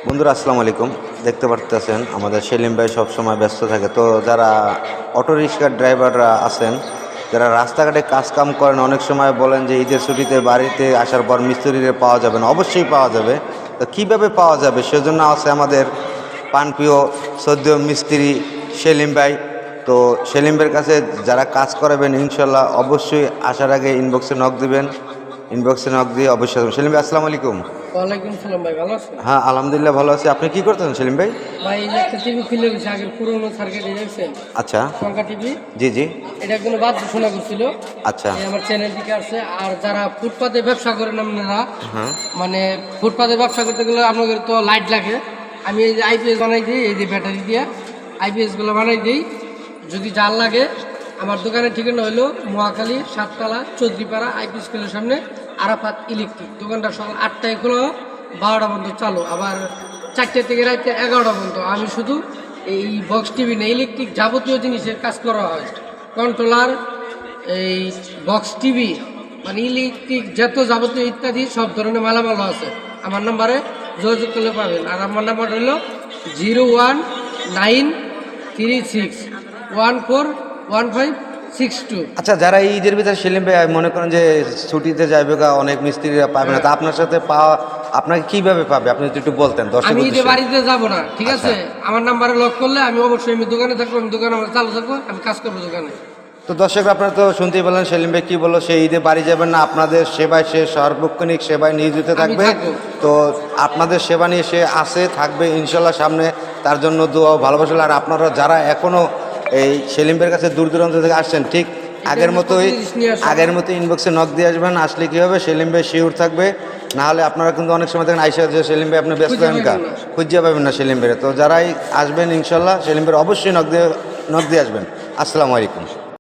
বন্ধুরা আসসালামু আলাইকুম। দেখতে পারতেছেন আমাদের সেলিম ভাই সবসময় ব্যস্ত থাকে। তো যারা অটো রিক্সার ড্রাইভাররা আছেন, যারা রাস্তাঘাটে কাজকাম করেন, অনেক সময় বলেন যে ঈদের ছুটিতে বাড়িতে আসার পর মিস্ত্রিরে পাওয়া যাবে না। অবশ্যই পাওয়া যাবে। তো কীভাবে পাওয়া যাবে সেজন্য আছে আমাদের প্রাণপ্রিয় সদ্য মিস্ত্রি সেলিম ভাই। তো সেলিম ভাইয়ের কাছে যারা কাজ করাবেন ইনশাল্লাহ অবশ্যই আসার আগে ইনবক্সে নক দিবেন। ইনবক্সে নক দিয়ে অবশ্যই আসবেন। সেলিম ভাই আসসালামু আলাইকুম। ওয়ালাইকুম সালাম ভাই, ভালো আছেন? হ্যাঁ আলহামদুলিল্লাহ ভালো আছি। আপনি কি করতেছেন সেলিম ভাই? ভাই এই যে একটা টিভি খুলে গেছে, আগের পুরোনো সার্কিটে দেখছেন, আচ্ছা। সংখ্যা টিভি। জি জি। এটা কোনো বাদ শোনা করছিল। আচ্ছা। এই আমার চ্যানেল থেকে আসছে। আর যারা ফুটপাতে ব্যবসা করেন আপনারা, হ্যাঁ মানে ফুটপাতে ব্যবসা করতে গেলে আপনাদের তো লাইট লাগে। আমি এই যে আইপিএস বানাই দিই, এই যে ব্যাটারি দিয়ে আইপিএসগুলো বানাই দিই। যদি জাল লাগে, আমার দোকানের ঠিকানা হলো মহাখালী 7তলা চৌধুরীপাড়া আইপি স্কুলের সামনে আরাফাত ইলেকট্রিক। দোকানটা সকাল 8টায় খোলা, 12টা পর্যন্ত চালু, আবার 4টে থেকে রাতে 11টা পর্যন্ত। আমি শুধু এই বক্স টিভি না, ইলেকট্রিক যাবতীয় জিনিসের কাজ করা হয়। কন্ট্রোলার, এই বক্স টিভি, মানে ইলেকট্রিক যত যাবতীয় ইত্যাদি সব ধরনের মালামাল আছে। আমার নাম্বারে যোগাযোগ করলে পাবেন। আর আমার নাম্বার হলো 0196141562। আচ্ছা, যারা এই ঈদের ভিতরে সেলিম ভাই মনে করেন যে ছুটিতে যাইবে গা, অনেক মিস্ত্রিরা পাবে না, তা আপনার সাথে পাওয়া আপনাকে কিভাবে পাবে আপনি যদি একটু বলতেন দর্শক আমি ঈদে উদ্দেশ্যে। বাড়িতে যাব না, ঠিক আছে? আমার নাম্বারে লক করলে আমি অবশ্যই আমি দোকানে থাকবো, আমি দোকানে আমার চালু থাকবো, আমি কাজ করবো দোকানে। তো দর্শক আপনারা তো শুনতেই পেলেন সেলিম ভাই কী বললো, সেই ঈদে বাড়ি যাবেন না, আপনাদের সেবায় সে সার্বক্ষণিক সেবায় নিয়োজিত থাকবে। থাকবো। তো আপনাদের সেবা নিয়ে সে আসে থাকবে ইনশাল্লাহ, সামনে তার জন্য দোয়া ও ভালোবাসা। আর আপনারা যারা এখনও এই সেলিম ভাইয়ের কাছে দূর দূরান্ত থেকে আসছেন, ঠিক আগের মতোই ইনবক্সে নক দিয়ে আসবেন। আসলে কী হবে, সেলিম ভাই শিওর থাকবে। না হলে আপনারা কিন্তু অনেক সময় দেখেন আইসা যে সেলিম ভাই আপনি ব্যস্ত হন কা, খুঁজে পাবেন না সেলিম ভাইয়ের। তো যারাই আসবেন ইনশাল্লাহ সেলিম ভাইয়ের অবশ্যই নক দিয়ে আসবেন। আসসালামু আলাইকুম।